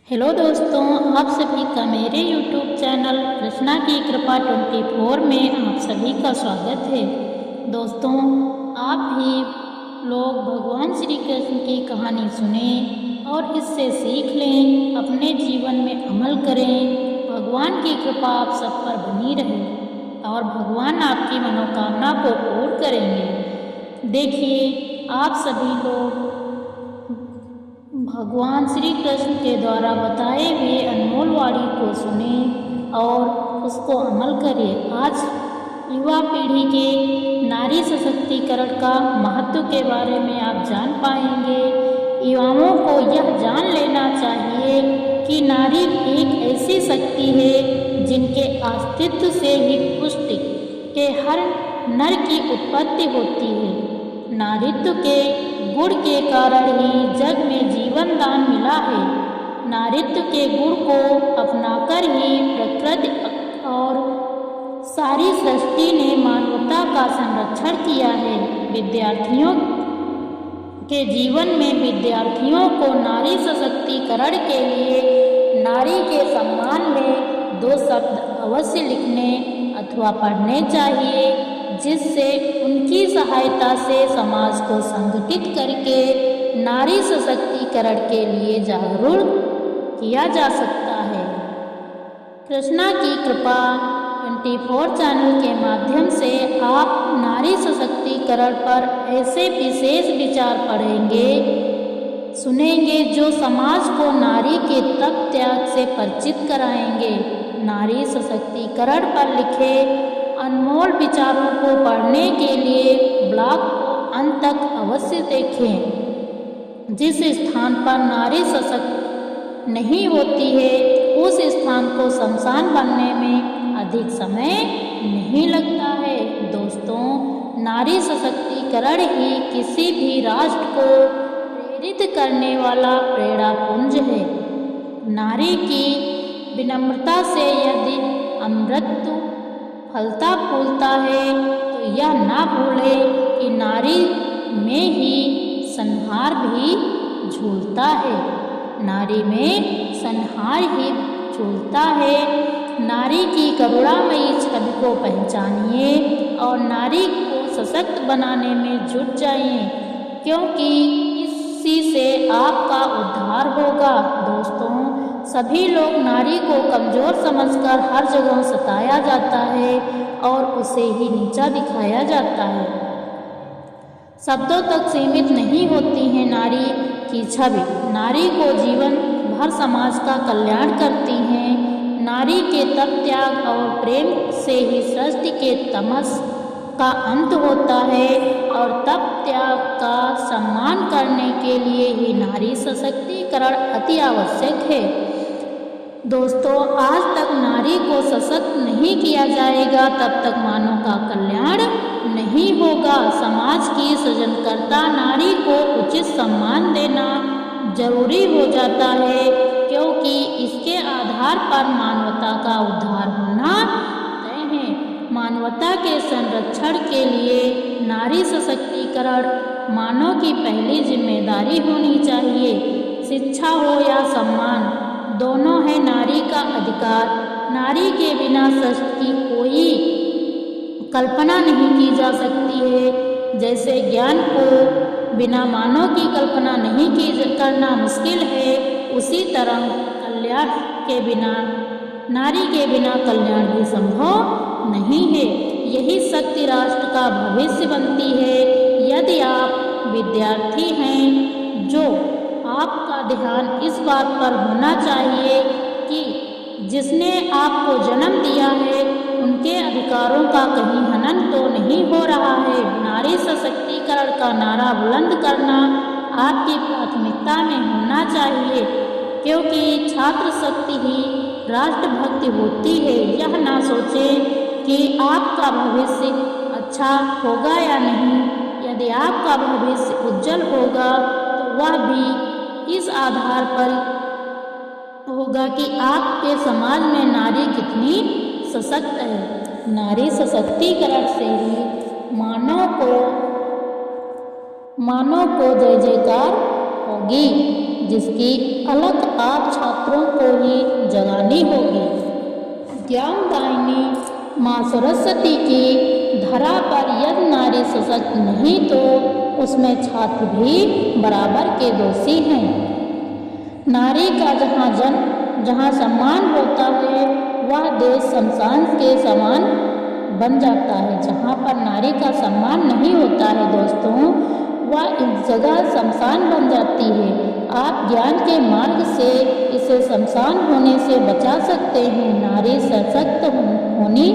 Hello दोस्तों, आप सभी का मेरे YouTube चैनल कृष्णा की कृपा 24 में आप सभी का स्वागत है। दोस्तों, आप भी लोग भगवान श्री कृष्ण की कहानी सुने और इससे सीख लें, अपने जीवन में अमल करें। भगवान की कृपा आप सब पर बनी रहे और भगवान आपकी मनोकामना को पूर्ण करेंगे। देखिए, आप सभी लोग भगवान श्री कृष्ण के द्वारा बताए हुए अनमोल वाणी को सुने और उसको अमल करें। आज युवा पीढ़ी के नारी सशक्तिकरण का महत्व के बारे में आप जान पाएंगे। युवाओं को यह जान लेना चाहिए कि नारी एक ऐसी शक्ति है जिनके अस्तित्व से ही पुष्टि के हर नर की उत्पत्ति होती है। नारीत्व के गुण के कारण ही जग में जीवन दान मिला है। नारीत्व के गुण को अपनाकर ही प्रकृति और सारी सृष्टि ने मानवता का संरक्षण किया है। विद्यार्थियों के जीवन में विद्यार्थियों को नारी सशक्तिकरण के लिए नारी के सम्मान में 2 शब्द अवश्य लिखने अथवा पढ़ने चाहिए, जिससे उनकी सहायता से समाज को संगठित करके नारी सशक्तिकरण के लिए जागरूक किया जा सकता है। कृष्णा की कृपा 24 चैनल के माध्यम से आप नारी सशक्तिकरण पर ऐसे विशेष विचार पढ़ेंगे, सुनेंगे जो समाज को नारी के तप त्याग से परिचित कराएंगे। नारी सशक्तिकरण पर लिखे अनमोल विचारों को पढ़ने के लिए ब्लॉग को अंत तक अवश्य देखें। जिस स्थान पर नारी सशक्त नहीं होती है, उस स्थान को शमशान बनने में अधिक समय नहीं लगता है। दोस्तों, नारी सशक्तिकरण ही किसी भी राष्ट्र को प्रेरित करने वाला प्रेरणापुंज है। नारी की विनम्रता से यदि अमृत फलता फूलता है, तो यह ना भूले कि नारी में ही संहार भी झूलता है। नारी में संहार ही झूलता है। नारी की करुणामयी छवि को पहचानिए और नारी को सशक्त बनाने में जुट जाइए, क्योंकि इसी से आपका उद्धार होगा। दोस्तों, सभी लोग नारी को कमज़ोर समझकर हर जगह सताया जाता है और उसे ही नीचा दिखाया जाता है। शब्दों तक सीमित नहीं होती है नारी की छवि। नारी को जीवन भर समाज का कल्याण करती हैं। नारी के तप त्याग और प्रेम से ही सृष्टि के तमस का अंत होता है और तप त्याग का सम्मान करने के लिए ही नारी सशक्तिकरण अति आवश्यक है। दोस्तों, आज तक नारी को सशक्त नहीं किया जाएगा, तब तक मानव का कल्याण नहीं होगा। समाज की सृजनकर्ता नारी को उचित सम्मान देना जरूरी हो जाता है, क्योंकि इसके आधार पर मानवता का उद्धार होना तय है। मानवता के संरक्षण के लिए नारी सशक्तिकरण मानव की पहली जिम्मेदारी होनी चाहिए। शिक्षा हो या सम्मान, दोनों है नारी का अधिकार। नारी के बिना सृष्टि की कोई कल्पना नहीं की जा सकती है। जैसे ज्ञान को बिना मानव की कल्पना नहीं करना मुश्किल है, उसी तरह कल्याण के बिना नारी के बिना कल्याण भी संभव नहीं है। यही शक्ति राष्ट्र का भविष्य बनती है। यदि आप विद्यार्थी हैं, जो आपका ध्यान इस बात पर होना चाहिए कि जिसने आपको जन्म दिया है, उनके अधिकारों का कहीं हनन तो नहीं हो रहा है। नारी सशक्तिकरण का नारा बुलंद करना आपकी प्राथमिकता में होना चाहिए, क्योंकि छात्र शक्ति ही राष्ट्रभक्ति होती है। यह ना सोचें कि आपका भविष्य अच्छा होगा या नहीं। यदि आपका भविष्य उज्जवल होगा, तो वह भी इस आधार पर होगा कि आपके समाज में नारी कितनी सशक्त है। नारी सशक्तिकरण से ही मानव को जय जयकार होगी, जिसकी अलख आप छात्रों को ही जगानी होगी। ज्ञानदायिनी माँ सरस्वती की धरा पर यदि नारी सशक्त नहीं तो उसमें छात्र भी बराबर के दोषी हैं। नारी का जहाँ सम्मान होता है वह देश शमशान के समान बन जाता है। जहाँ पर नारी का सम्मान नहीं होता है दोस्तों, वह इस जगह शमशान बन जाती है। आप ज्ञान के मार्ग से इसे शमशान होने से बचा सकते हैं। नारी सशक्त होनी